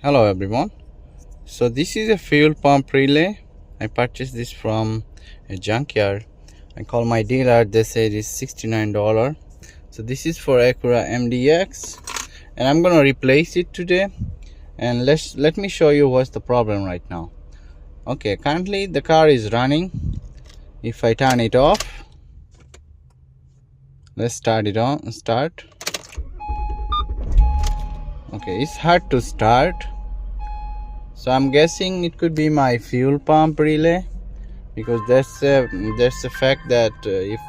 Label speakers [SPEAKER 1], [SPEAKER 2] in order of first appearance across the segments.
[SPEAKER 1] Hello everyone. So this is a fuel pump relay. I purchased this from a junkyard. I called my dealer. They said it's $69. So this is for Acura MDX, and I'm gonna replace it today. And let me show you what's the problem right now. Okay, currently the car is running. If I turn it off, let's start it on. Start. Okay, it's hard to start. So I'm guessing it could be my fuel pump relay, because there's a fact that if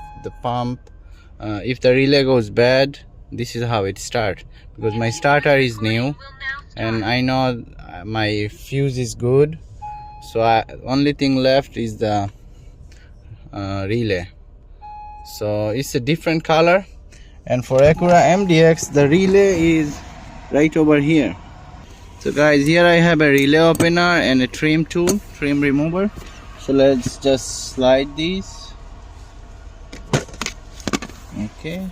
[SPEAKER 1] the relay goes bad, this is how it starts. Because my starter is new and I know my fuse is good, so only thing left is the relay. So it's a different color, and for Acura MDX the relay is right over here. So guys, here I have a relay opener and a trim tool, trim remover. So let's just slide these. Okay,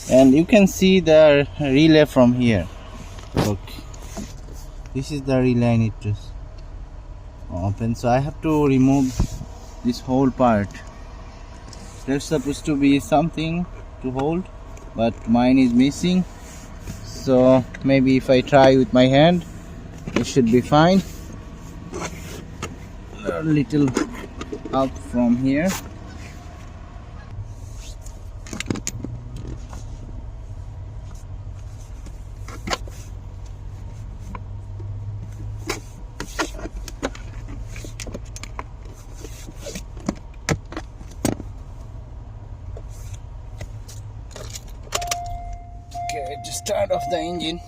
[SPEAKER 1] and you can see the relay from here. Okay, this is the relay I need to open. So I have to remove this whole part. There's supposed to be something to hold, but mine is missing. So maybe if I try with my hand, it should be fine. A little up from here. Okay, just start off the engine.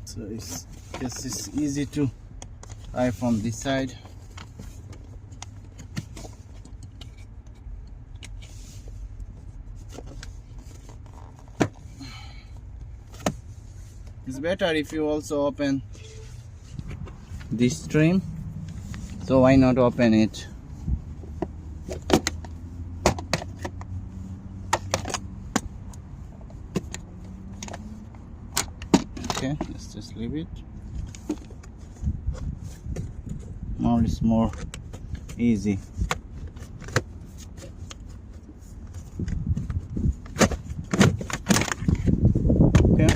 [SPEAKER 1] So it's easy to try from this side. It's better if you also open this trim, so why not open it? Okay, let's just leave it. Now it's more easy. Okay.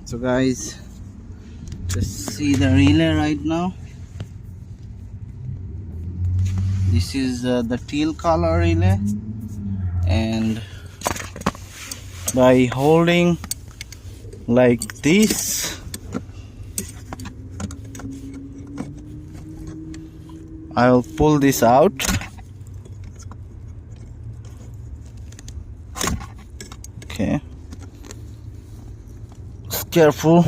[SPEAKER 1] So guys, just see the relay right now. This is the teal color relay, and by holding like this, I'll pull this out. Okay, just careful.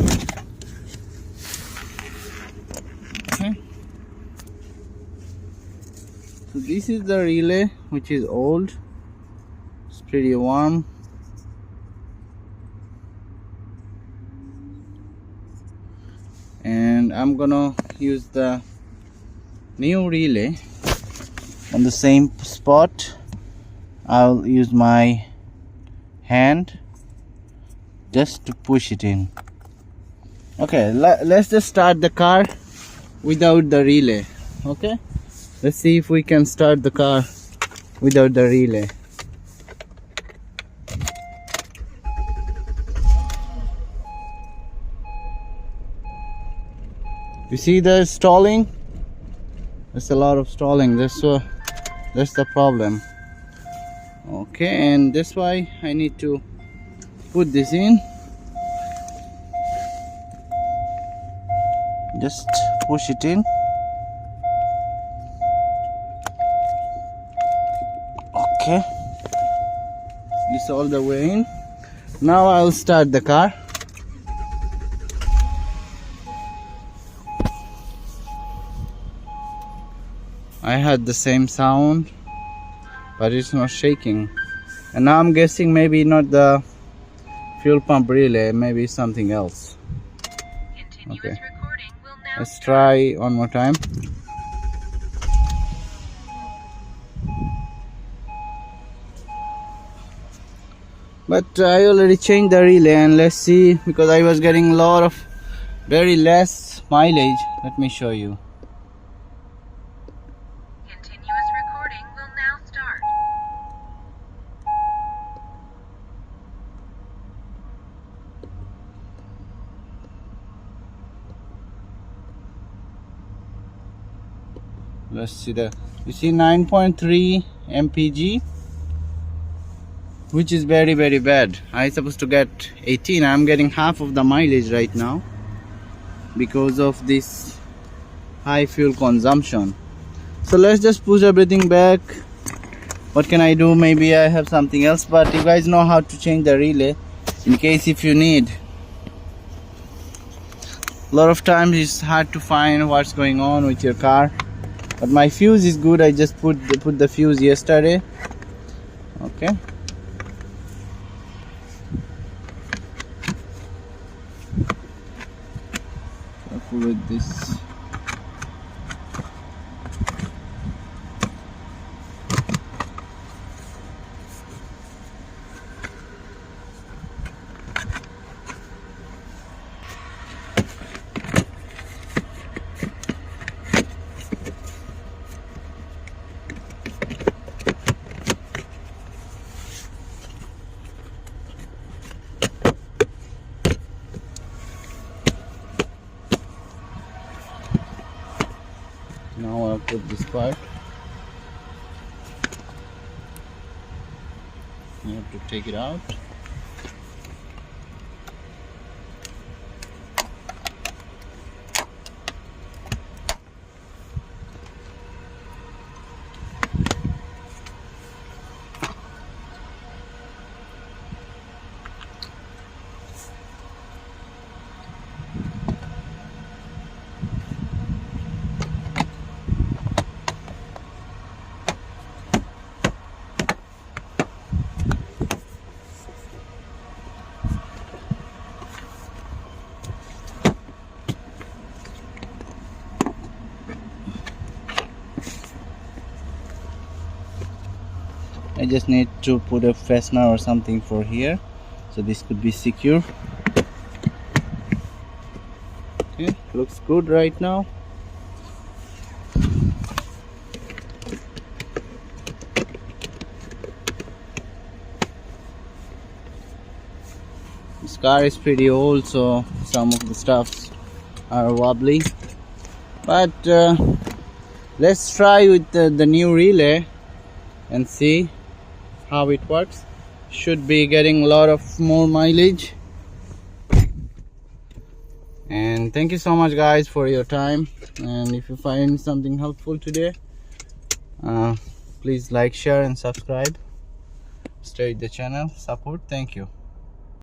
[SPEAKER 1] Okay, so this is the relay, which is old. It's pretty warm. And I'm gonna use the new relay on the same spot. I'll use my hand just to push it in. Okay, let's just start the car without the relay. Okay, let's see if we can start the car without the relay. You see the stalling? There's a lot of stalling. That's That's the problem. Okay, and that's why I need to put this in. Just push it in. Okay, this all the way in. Now I'll start the car. I had the same sound, but it's not shaking. And now I'm guessing maybe not the fuel pump relay, maybe something else. Okay, let's try one more time. But I already changed the relay, and let's see, because I was getting a lot of very less mileage. Let me show you.
[SPEAKER 2] Continuous recording will now start.
[SPEAKER 1] Let's see you see 9.3 mpg, which is very bad. I supposed to get 18. I'm getting half of the mileage right now because of this high fuel consumption. So let's just push everything back. What can I do? Maybe I have something else, but you guys know how to change the relay in case if you need. A lot of times it's hard to find what's going on with your car, but my fuse is good. I just put the fuse yesterday. Okay, careful with this. Now I'll put this part. You have to take it out. I just need to put a fastener or something for here, so this could be secure. Okay, looks good right now. This car is pretty old, so some of the stuffs are wobbly, but let's try with the new relay and see how it works. Should be getting a lot of more mileage. And thank you so much guys for your time, and if you find something helpful today, please like, share and subscribe. Stay with the channel, support. Thank you.